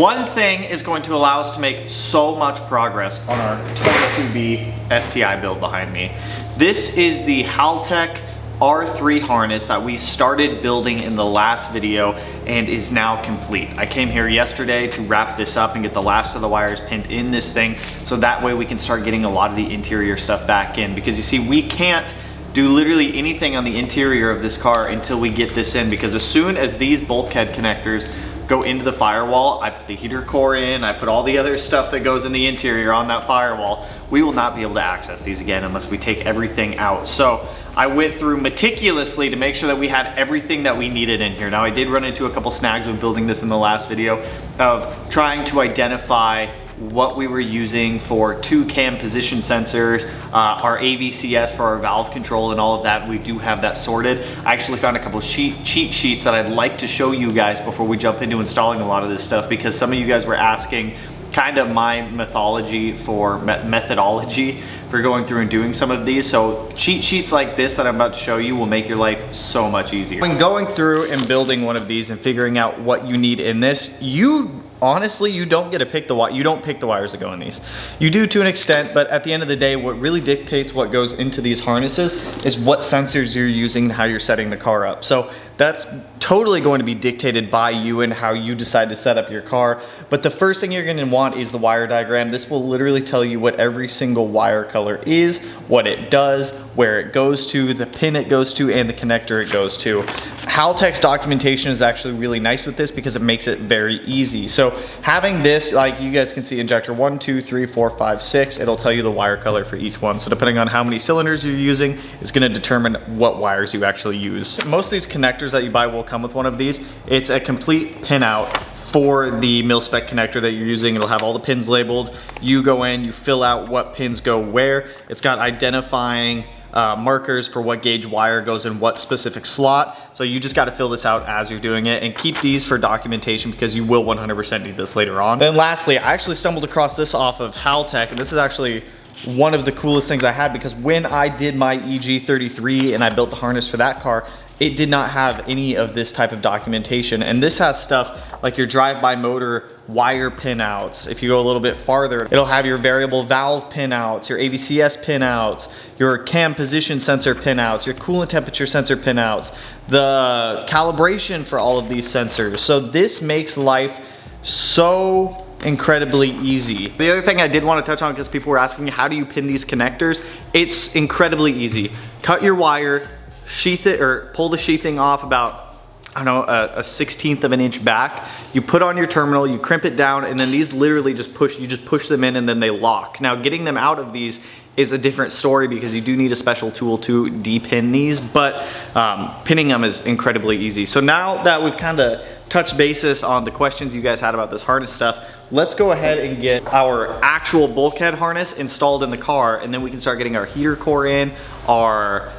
one thing is going to allow us to make so much progress on our 22B STI build behind me. This is the Haltech R3 harness that we started building in the last video and is now complete. I came here yesterday to wrap this up and get the last of the wires pinned in this thing, so that way we can start getting a lot of the interior stuff back in, because you see, we can't do literally anything on the interior of this car until we get this in, because as soon as these bulkhead connectors go into the firewall, I put the heater core in, I put all the other stuff that goes in the interior on that firewall, we will not be able to access these again unless we take everything out. So I went through meticulously to make sure that we had everything that we needed in here. Now, I did run into a couple snags with building this in the last video of trying to identify what we were using for 2 cam position sensors, our AVCS for our valve control and all of that. We do have that sorted. I actually found a couple cheat sheets that I'd like to show you guys before we jump into installing a lot of this stuff, because some of you guys were asking kind of my methodology for going through and doing some of these. So cheat sheets like this that I'm about to show you will make your life so much easier. When going through and building one of these and figuring out what you need in this, honestly, you don't get to pick the wires that go in these. You do to an extent, but at the end of the day, what really dictates what goes into these harnesses is what sensors you're using and how you're setting the car up. So that's totally going to be dictated by you and how you decide to set up your car. But the first thing you're going to want is the wire diagram. This will literally tell you what every single wire color is, what it does, where it goes to, the pin it goes to, and the connector it goes to. Haltech's documentation is actually really nice with this because it makes it very easy. So having this, like you guys can see, injector 1, 2, 3, 4, 5, 6, it'll tell you the wire color for each one. So depending on how many cylinders you're using, it's going to determine what wires you actually use. Most of these connectors that you buy will come with one of these. It's a complete pin out for the mil-spec connector that you're using. It'll have all the pins labeled. You go in, you fill out what pins go where. It's got identifying markers for what gauge wire goes in what specific slot. So you just got to fill this out as you're doing it, and keep these for documentation because you will 100% need this later on. Then lastly, I actually stumbled across this off of Haltech, and this is actually one of the coolest things I had, because when I did my EG33 and I built the harness for that car, it did not have any of this type of documentation. And this has stuff like your drive-by motor wire pinouts. If you go a little bit farther, it'll have your variable valve pinouts, your AVCS pinouts, your cam position sensor pinouts, your coolant temperature sensor pinouts, the calibration for all of these sensors. So this makes life so incredibly easy. The other thing I did want to touch on, because people were asking me, how do you pin these connectors? It's incredibly easy. Cut your wire, sheath it, or pull the sheathing off about, I don't know, a 1/16 of an inch back. You put on your terminal, you crimp it down, and then these literally just push them in and then they lock. Now, getting them out of these is a different story because you do need a special tool to de-pin these, but pinning them is incredibly easy. So now that we've kind of touched basis on the questions you guys had about this harness stuff, let's go ahead and get our actual bulkhead harness installed in the car, and then we can start getting our heater core in, our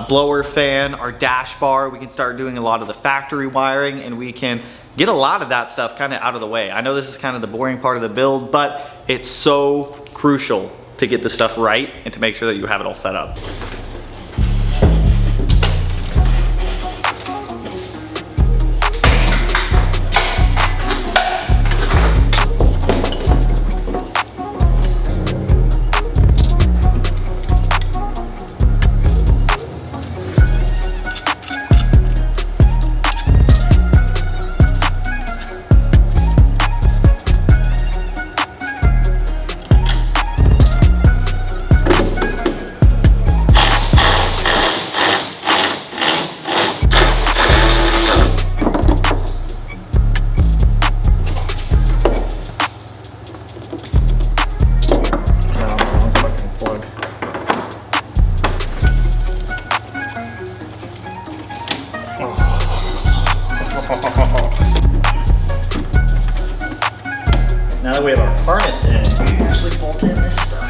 blower fan, our dash bar. We can start doing a lot of the factory wiring, and we can get a lot of that stuff kind of out of the way. I know this is kind of the boring part of the build, but it's so crucial to get this stuff right and to make sure that you have it all set up. Now that we have our harness in, we can actually bolt in this stuff.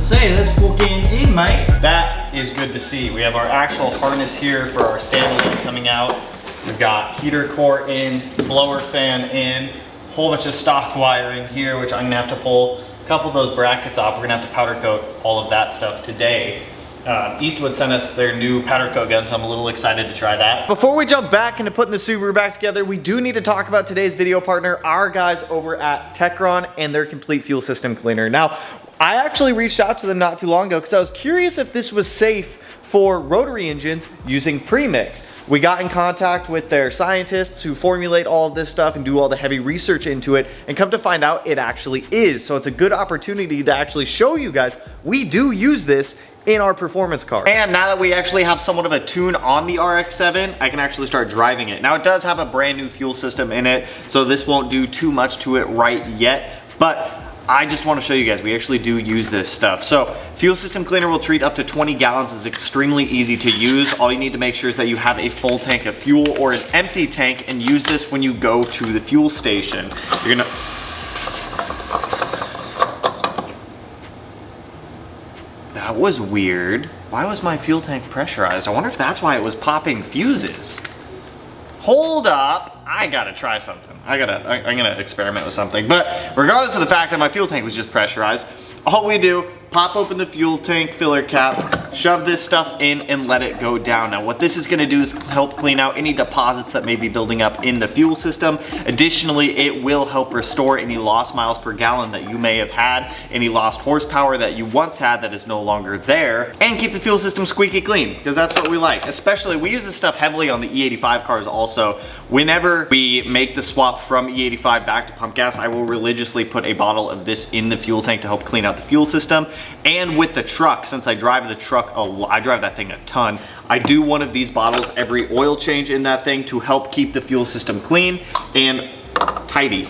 Say, that's fucking in, mate. That is good to see. We have our actual harness here for our standalone coming out. We've got heater core in, blower fan in, a whole bunch of stock wiring here, which I'm gonna have to pull a couple of those brackets off. We're gonna have to powder coat all of that stuff today. Eastwood sent us their new powder coat gun, so I'm a little excited to try that. Before we jump back into putting the Subaru back together, we do need to talk about today's video partner, our guys over at Techron and their complete fuel system cleaner. Now, I actually reached out to them not too long ago because I was curious if this was safe for rotary engines using premix. We got in contact with their scientists who formulate all of this stuff and do all the heavy research into it, and come to find out it actually is. So it's a good opportunity to actually show you guys we do use this in our performance car. And now that we actually have somewhat of a tune on the RX-7, I can actually start driving it. Now it does have a brand new fuel system in it, so this won't do too much to it right yet, but I just want to show you guys, we actually do use this stuff. So fuel system cleaner will treat up to 20 gallons. It's extremely easy to use. All you need to make sure is that you have a full tank of fuel or an empty tank, and use this when you go to the fuel station. You're gonna... That was weird. Why was my fuel tank pressurized? I wonder if that's why it was popping fuses. Hold up, I gotta try something. I'm gonna experiment with something. But regardless of the fact that my fuel tank was just pressurized, all we do, pop open the fuel tank filler cap, shove this stuff in, and let it go down. Now what this is gonna do is help clean out any deposits that may be building up in the fuel system. Additionally, it will help restore any lost miles per gallon that you may have had, any lost horsepower that you once had that is no longer there, and keep the fuel system squeaky clean, because that's what we like. Especially, we use this stuff heavily on the E85 cars also. Whenever we make the swap from E85 back to pump gas, I will religiously put a bottle of this in the fuel tank to help clean out the fuel system. And with the truck, since I drive the truck a lot, I drive that thing a ton, I do one of these bottles every oil change in that thing to help keep the fuel system clean and tidy.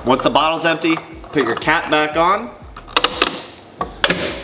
Once the bottle's empty, put your cap back on,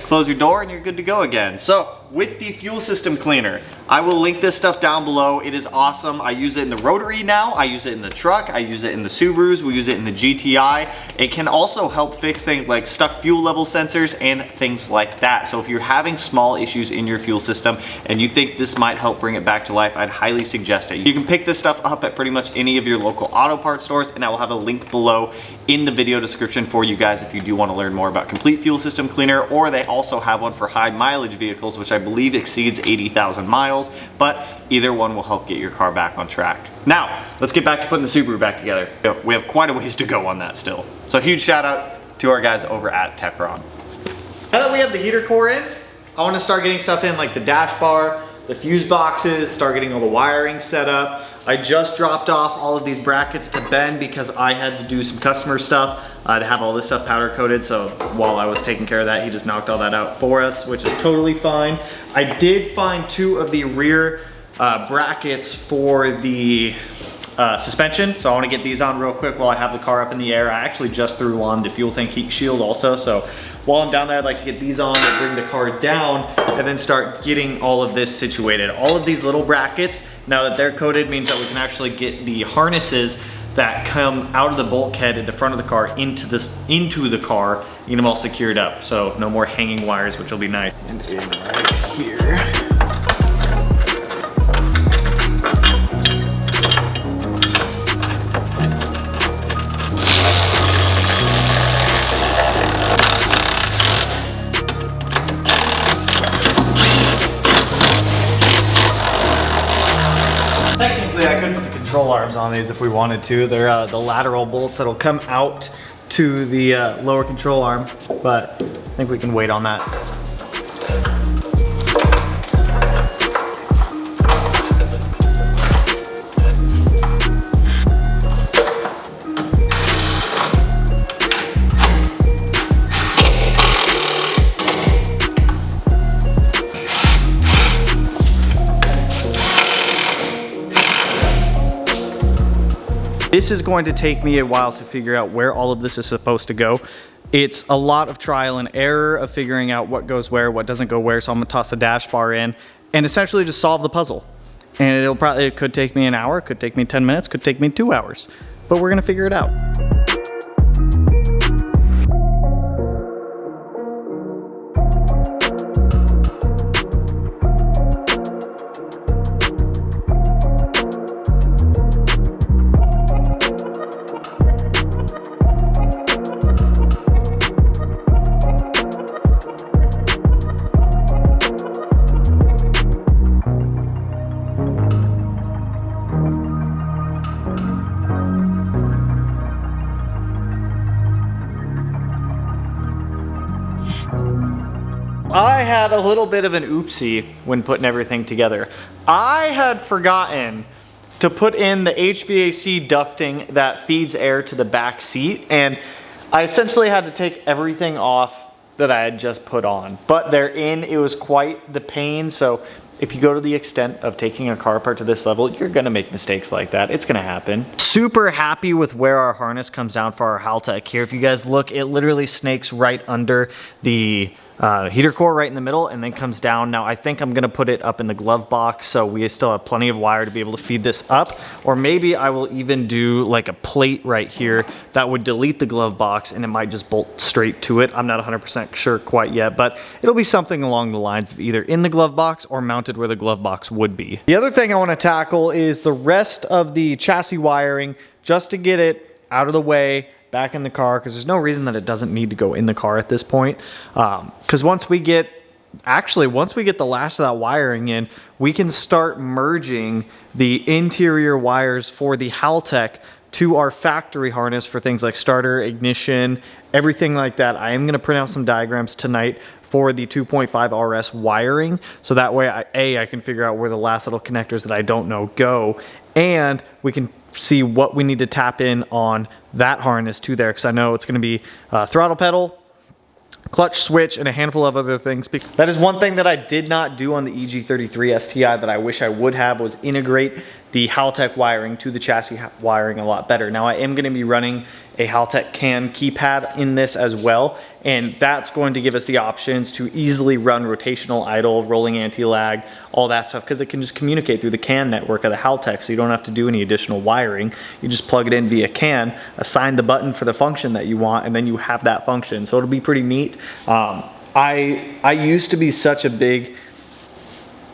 close your door, and you're good to go again. So with the fuel system cleaner, I will link this stuff down below. It is awesome. I use it in the rotary now. I use it in the truck. I use it in the Subarus. We use it in the GTI. It can also help fix things like stuck fuel level sensors and things like that. So if you're having small issues in your fuel system and you think this might help bring it back to life, I'd highly suggest it. You can pick this stuff up at pretty much any of your local auto parts stores, and I will have a link below in the video description for you guys if you do want to learn more about complete fuel system cleaner, or they also have one for high mileage vehicles, which I believe exceeds 80,000 miles, but either one will help get your car back on track. Now, let's get back to putting the Subaru back together. We have quite a ways to go on that still. So huge shout out to our guys over at Techron. Now that we have the heater core in, I want to start getting stuff in like the dash bar, the fuse boxes, start getting all the wiring set up. I just dropped off all of these brackets to Ben because I had to do some customer stuff to have all this stuff powder coated. So while I was taking care of that, he just knocked all that out for us, which is totally fine. I did find 2 of the rear brackets for the suspension. So I want to get these on real quick while I have the car up in the air. I actually just threw on the fuel tank heat shield also. So while I'm down there, I'd like to get these on and bring the car down and then start getting all of this situated. All of these little brackets, now that they're coated, means that we can actually get the harnesses that come out of the bulkhead at the front of the car into the car, get them all secured up. So no more hanging wires, which will be nice. And in right here. Technically, I could put the control arms on these if we wanted to. They're the lateral bolts that'll come out to the lower control arm, but I think we can wait on that. This is going to take me a while to figure out where all of this is supposed to go. It's a lot of trial and error of figuring out what goes where, what doesn't go where, so I'm gonna toss the dash bar in and essentially just solve the puzzle. And it could take me an hour, could take me 10 minutes, could take me 2 hours, but we're gonna figure it out. had a little bit of an oopsie when putting everything together. I had forgotten to put in the HVAC ducting that feeds air to the back seat, and I essentially had to take everything off that I had just put on. But they're in, it was quite the pain, so if you go to the extent of taking a car apart to this level, you're gonna make mistakes like that. It's gonna happen. Super happy with where our harness comes down for our Haltech here. If you guys look, it literally snakes right under the heater core right in the middle and then comes down. Now I think I'm gonna put it up in the glove box so we still have plenty of wire to be able to feed this up, or maybe I will even do like a plate right here that would delete the glove box and it might just bolt straight to it. I'm not 100% sure quite yet, but it'll be something along the lines of either in the glove box or mounted where the glove box would be. The other thing I want to tackle is the rest of the chassis wiring, just to get it out of the way back in the car, because there's no reason that it doesn't need to go in the car at this point. Because once we get the last of that wiring in, we can start merging the interior wires for the Haltech to our factory harness for things like starter, ignition, everything like that. I am going to print out some diagrams tonight for the 2.5 RS wiring, so that way I can figure out where the last little connectors that I don't know go, and we can see what we need to tap in on that harness to there, because I know it's going to be throttle pedal, clutch switch, and a handful of other things. That is one thing that I did not do on the EG33 STI that I wish I would have, was integrate the Haltech wiring to the chassis wiring a lot better. Now I am going to be running a Haltech CAN keypad in this as well, and that's going to give us the options to easily run rotational idle, rolling anti-lag, all that stuff, because it can just communicate through the CAN network of the Haltech, so you don't have to do any additional wiring. You just plug it in via CAN, assign the button for the function that you want, and then you have that function. So it'll be pretty neat. I used to be such a big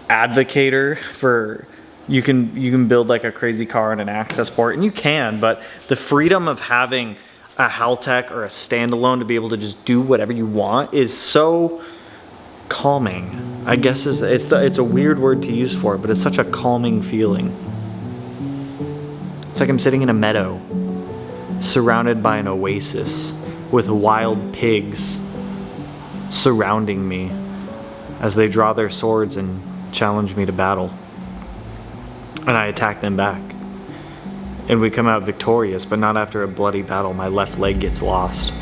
advocator for you can build like a crazy car in an access port, and you can, but the freedom of having a Haltech or a standalone to be able to just do whatever you want is so calming. I guess it's a weird word to use for it, but it's such a calming feeling. It's like I'm sitting in a meadow surrounded by an oasis with wild pigs surrounding me as they draw their swords and challenge me to battle. And I attack them back. And we come out victorious, but not after a bloody battle. My left leg gets lost.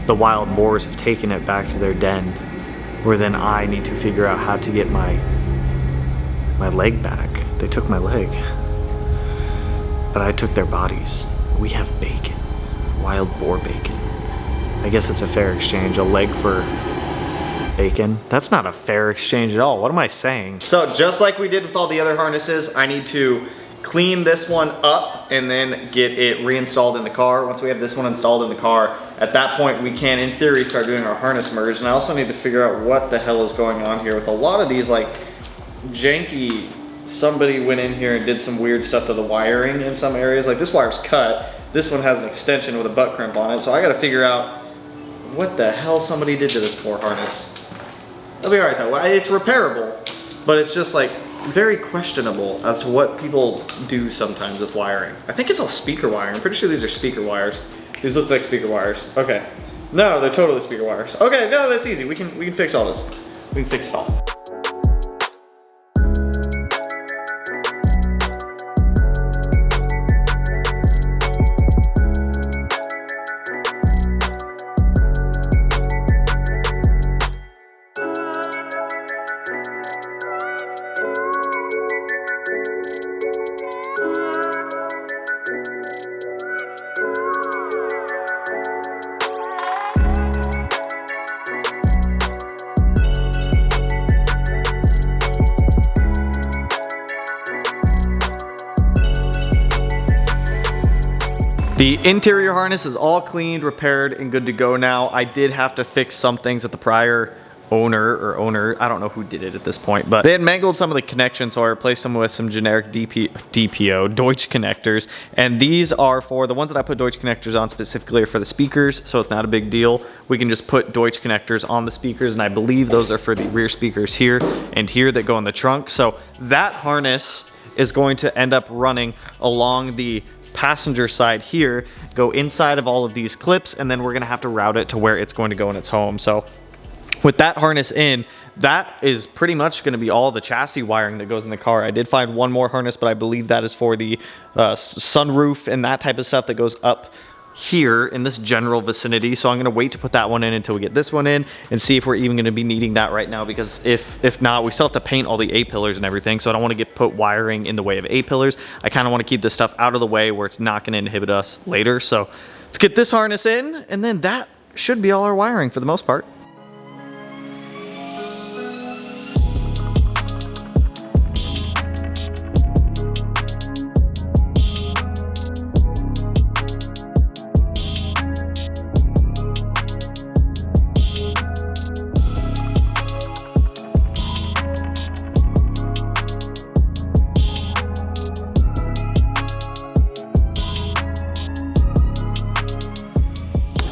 The wild boars have taken it back to their den, where then I need to figure out how to get my leg back. They took my leg, but I took their bodies. We have bacon, wild boar bacon. I guess it's a fair exchange, a leg for bacon. That's not a fair exchange at all. What am I saying? So just like we did with all the other harnesses, I need to clean this one up and then get it reinstalled in the car. Once we have this one installed in the car, at that point we can, in theory, start doing our harness merge. And I also need to figure out what the hell is going on here with a lot of these, like, janky, somebody went in here and did some weird stuff to the wiring in some areas. Like, this wire's cut. This one has an extension with a butt crimp on it. So I gotta figure out what the hell somebody did to this poor harness. It'll be all right though. It's repairable, but it's just like very questionable as to what people do sometimes with wiring. I think it's all speaker wiring. I'm pretty sure these are speaker wires. These look like speaker wires. Okay. No, they're totally speaker wires. Okay, no, that's easy. We can fix all this. We can fix it all. The interior harness is all cleaned, repaired, and good to go now. I did have to fix some things that the prior owner, I don't know who did it at this point, but they had mangled some of the connections, so I replaced them with some generic DPO, Deutsch connectors. And these are for, the ones that I put Deutsch connectors on specifically are for the speakers, so it's not a big deal. We can just put Deutsch connectors on the speakers, and I believe those are for the rear speakers here and here that go in the trunk. So that harness is going to end up running along the passenger side here, go inside of all of these clips, and then we're gonna have to route it to where it's going to go in its home. So with that harness in, that is pretty much going to be all the chassis wiring that goes in the car. I did find one more harness, but I believe that is for the sunroof and that type of stuff that goes up here in this general vicinity. So I'm going to wait to put that one in until we get this one in and see if we're even going to be needing that right now, because if not, we still have to paint all the A-pillars and everything. So I don't want to put wiring in the way of A-pillars. I kind of want to keep this stuff out of the way where it's not going to inhibit us later. So let's get this harness in, and then that should be all our wiring for the most part.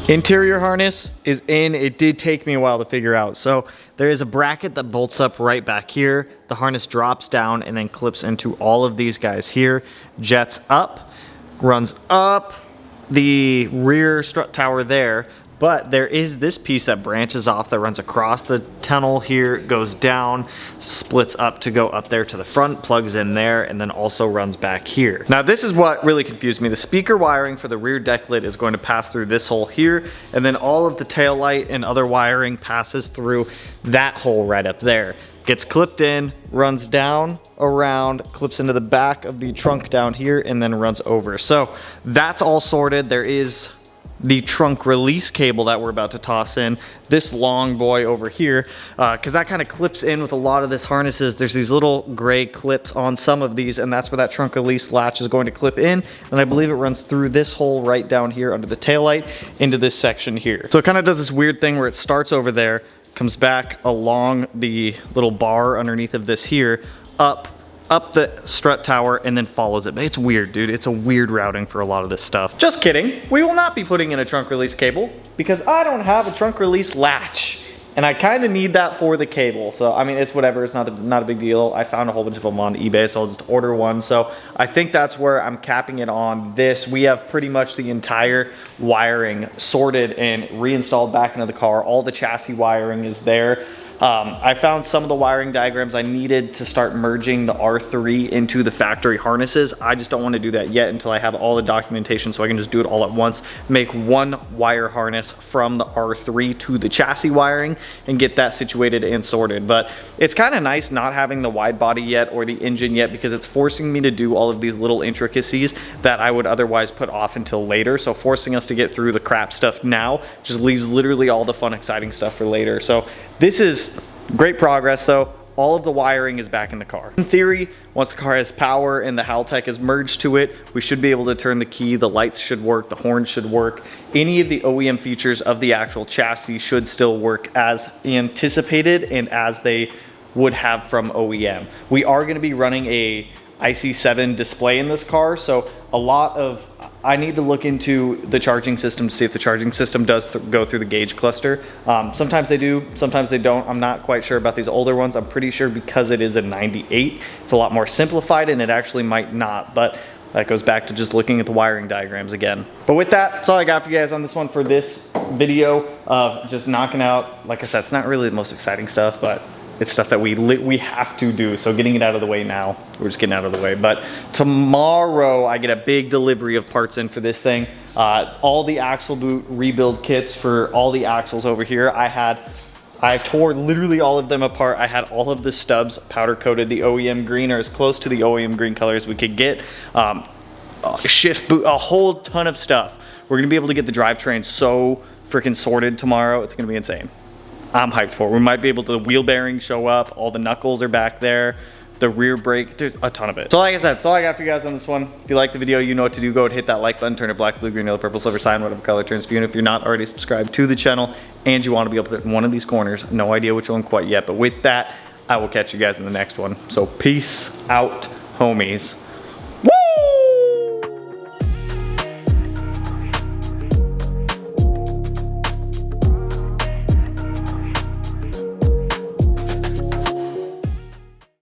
Interior harness is in. It did take me a while to figure out. So there is a bracket that bolts up right back here. The harness drops down and then clips into all of these guys here. Jets up, runs up the rear strut tower there. But there is this piece that branches off that runs across the tunnel here, goes down, splits up to go up there to the front, plugs in there, and then also runs back here. Now this is what really confused me. The speaker wiring for the rear deck lid is going to pass through this hole here, and then all of the tail light and other wiring passes through that hole right up there. Gets clipped in, runs down, around, clips into the back of the trunk down here, and then runs over. So that's all sorted. There is the trunk release cable that we're about to toss in, this long boy over here, because that kind of clips in with a lot of this harnesses. There's these little gray clips on some of these, and that's where that trunk release latch is going to clip in, and I believe it runs through this hole right down here under the taillight into this section here. So it kind of does this weird thing where it starts over there, comes back along the little bar underneath of this here, up the strut tower, and then follows it. But it's weird, dude. It's a weird routing for a lot of this stuff. Just kidding. We will not be putting in a trunk release cable because I don't have a trunk release latch. And I kind of need that for the cable. So, I mean, it's whatever. It's not a big deal. I found a whole bunch of them on eBay, so I'll just order one. So I think that's where I'm capping it on this. We have pretty much the entire wiring sorted and reinstalled back into the car. All the chassis wiring is there. I found some of the wiring diagrams I needed to start merging the R3 into the factory harnesses. I just don't want to do that yet until I have all the documentation, so I can just do it all at once, make one wire harness from the R3 to the chassis wiring and get that situated and sorted. But it's kind of nice not having the wide body yet or the engine yet, because it's forcing me to do all of these little intricacies that I would otherwise put off until later. So forcing us to get through the crap stuff now just leaves literally all the fun, exciting stuff for later. So this is great progress though. All of the wiring is back in the car. In theory, once the car has power and the Haltech is merged to it, we should be able to turn the key, the lights should work, the horn should work. Any of the OEM features of the actual chassis should still work as anticipated and as they would have from OEM. We are going to be running a IC7 display in this car, so I need to look into the charging system to see if the charging system does go through the gauge cluster. Sometimes they do, sometimes they don't. I'm not quite sure about these older ones. I'm pretty sure because it is a 98, it's a lot more simplified, and it actually might not, but that goes back to just looking at the wiring diagrams again. But with that, that's all I got for you guys on this one for this video of just knocking out, like I said, it's not really the most exciting stuff, but it's stuff that we have to do. So getting it out of the way now, we're just getting out of the way. But tomorrow I get a big delivery of parts in for this thing. All the axle boot rebuild kits for all the axles over here. I tore literally all of them apart. I had all of the stubs powder coated the OEM green, or as close to the OEM green color as we could get. Shift boot, a whole ton of stuff. We're gonna be able to get the drivetrain so freaking sorted tomorrow. It's gonna be insane. I'm hyped for it. We might be able to, the wheel bearings show up, all the knuckles are back there, the rear brake, there's a ton of it. So like I said, that's all I got for you guys on this one. If you like the video, you know what to do. Go ahead and hit that like button, turn it black, blue, green, yellow, purple, silver sign, whatever color it turns for you. And if you're not already subscribed to the channel and you want to be able to put in one of these corners, no idea which one quite yet, but with that, I will catch you guys in the next one. So peace out, homies.